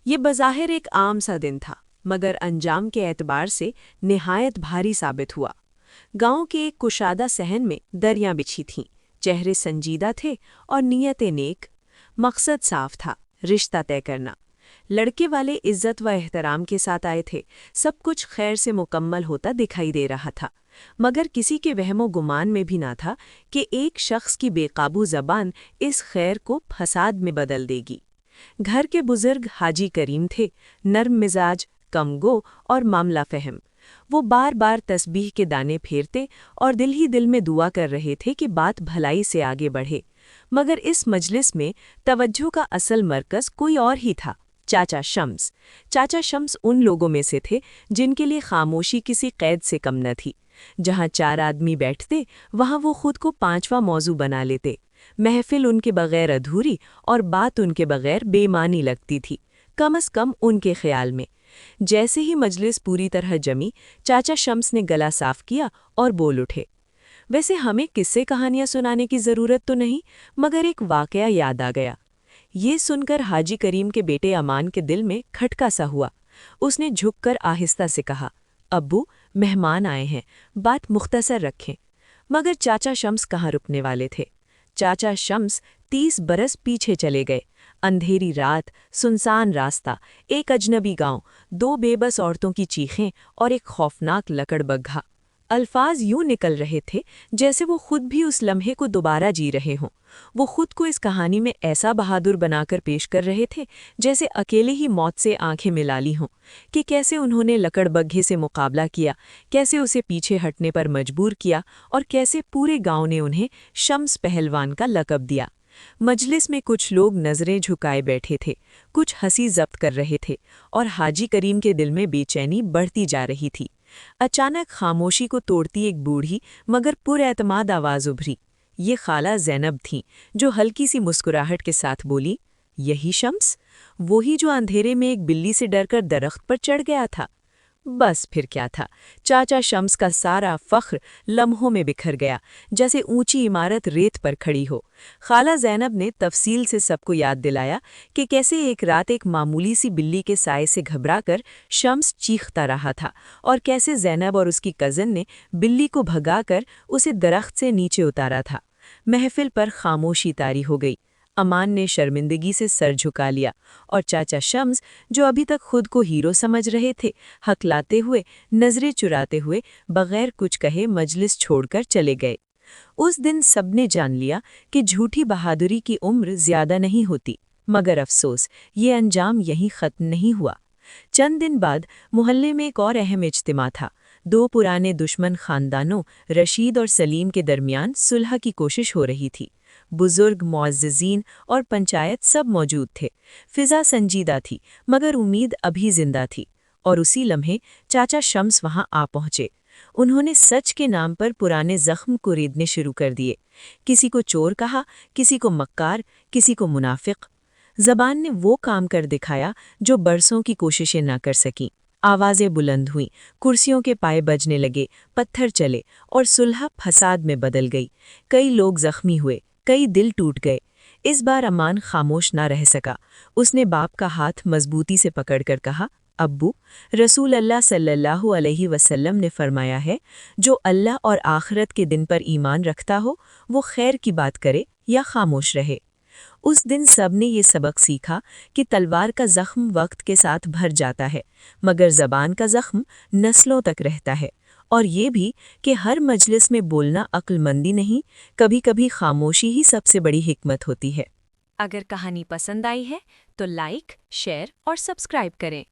ये बज़ाहिर एक आम सा दिन था, मगर अंजाम के एतबार से निहायत भारी साबित हुआ। गांव के एक कुशादा सहन में दरियां बिछी थीं, चेहरे संजीदा थे और नीयतें नेक। मकसद साफ था, रिश्ता तय करना। लड़के वाले इज्जत व एहतराम के साथ आए थे, सब कुछ खैर से मुकम्मल होता दिखाई दे रहा था, मगर किसी के वहमो गुमान में भी ना था कि एक शख्स की बेकाबू ज़बान इस खैर को फसाद में बदल देगी। घर के बुजुर्ग हाजी करीम थे, नर्म मिजाज, कमगो और मामला फहम। वो बार बार तस्बीह के दाने फेरते और दिल ही दिल में दुआ कर रहे थे कि बात भलाई से आगे बढ़े। मगर इस मजलिस में तवज्जो का असल मरकज कोई और ही था, चाचा शम्स। चाचा शम्स उन लोगों में से थे जिनके लिए खामोशी किसी कैद से कम न थी। जहाँ 4 आदमी बैठते, वहाँ वो खुद को 5वां मौजू बना लेते। महफिल उनके बगैर अधूरी और बात उनके बगैर बेमानी लगती थी, कम अज कम उनके ख्याल में। जैसे ही मजलिस पूरी तरह जमी, चाचा शम्स ने गला साफ किया और बोल उठे। वैसे हमें किस्से कहानियां सुनाने की ज़रूरत तो नहीं, मगर एक वाकया याद आ गया। ये सुनकर हाजी करीम के बेटे अमान के दिल में खटका सा हुआ। उसने झुककर आहिस्ता से कहा, अब्बू, मेहमान आए हैं, बात मुख्तसर रखें। मगर चाचा शम्स कहाँ रुकने वाले थे। चाचा शम्स 30 बरस पीछे चले गए। अंधेरी रात, सुनसान रास्ता, एक अजनबी गांव, 2 बेबस औरतों की चीखें और एक खौफनाक लकड़बग्घा। अल्फाज यूं निकल रहे थे जैसे वो खुद भी उस लम्हे को दोबारा जी रहे हों। वो खुद को इस कहानी में ऐसा बहादुर बनाकर पेश कर रहे थे जैसे अकेले ही मौत से आंखें मिला ली हों, कि कैसे उन्होंने लकड़बग्घे से मुकाबला किया, कैसे उसे पीछे हटने पर मजबूर किया और कैसे पूरे गांव ने उन्हें शम्स पहलवान का लक़ब दिया। मजलिस में कुछ लोग नज़रें झुकाए बैठे थे, कुछ हंसी जब्त कर रहे थे और हाजी करीम के दिल में बेचैनी बढ़ती जा रही थी। अचानक खामोशी को तोड़ती एक बूढ़ी मगर पुरएतमाद आवाज़ उभरी। ये खाला ज़ैनब थीं, जो हल्की सी मुस्कुराहट के साथ बोली, यही शम्स, वही जो अंधेरे में एक बिल्ली से डरकर दरख्त पर चढ़ गया था। बस फिर क्या था, चाचा शम्स का सारा फख्र लम्हों में बिखर गया, जैसे ऊंची इमारत रेत पर खड़ी हो। खाला ज़ैनब ने तफसील से सबको याद दिलाया कि कैसे एक रात एक मामूली सी बिल्ली के साए से घबराकर शम्स चीखता रहा था और कैसे ज़ैनब और उसकी कज़न ने बिल्ली को भगाकर उसे दरख्त से नीचे उतारा था। महफिल पर खामोशी तारी हो गई। अमान ने शर्मिंदगी से सर झुका लिया और चाचा शम्स, जो अभी तक खुद को हीरो समझ रहे थे, हकलाते हुए, नजरें चुराते हुए, बगैर कुछ कहे मजलिस छोड़कर चले गए। उस दिन सबने जान लिया कि झूठी बहादुरी की उम्र ज्यादा नहीं होती, मगर अफसोस ये अंजाम यहीं खत्म नहीं हुआ। चंद दिन बाद मोहल्ले में एक और अहम इज्तिमा था। 2 पुराने दुश्मन खानदानों रशीद और सलीम के दरमियान सुलह की कोशिश हो रही थी। बुजुर्ग, मुअज़्ज़िज़ीन और पंचायत सब मौजूद थे। फिज़ा संजीदा थी, मगर उम्मीद अभी जिंदा थी। और उसी लम्हे चाचा शम्स वहां आ पहुंचे। उन्होंने सच के नाम पर पुराने जख्म को रेदने शुरू कर दिए। किसी को चोर कहा, किसी को मक्कार, किसी को मुनाफिक। ज़बान ने वो काम कर दिखाया जो बरसों की कोशिशें ना कर सकीं। आवाज़ें बुलंद हुईं, कुर्सियों के पाए बजने लगे, पत्थर चले और सुलह फसाद में बदल गई। कई लोग जख्मी हुए, कई दिल टूट गए। इस बार अमान खामोश ना रह सका। उसने बाप का हाथ मजबूती से पकड़कर कहा, अब्बू, रसूल अल्लाह सल्लल्लाहु अलैहि वसल्लम ने फरमाया है, जो अल्लाह और आखिरत के दिन पर ईमान रखता हो, वो खैर की बात करे या खामोश रहे। उस दिन सब ने ये सबक सीखा कि तलवार का जख्म वक्त के साथ भर जाता है, मगर ज़बान का जख्म नस्लों तक रहता है। और ये भी कि हर मजलिस में बोलना अक्लमंदी नहीं, कभी कभी खामोशी ही सबसे बड़ी हिकमत होती है। अगर कहानी पसंद आई है तो लाइक, शेयर और सब्सक्राइब करें।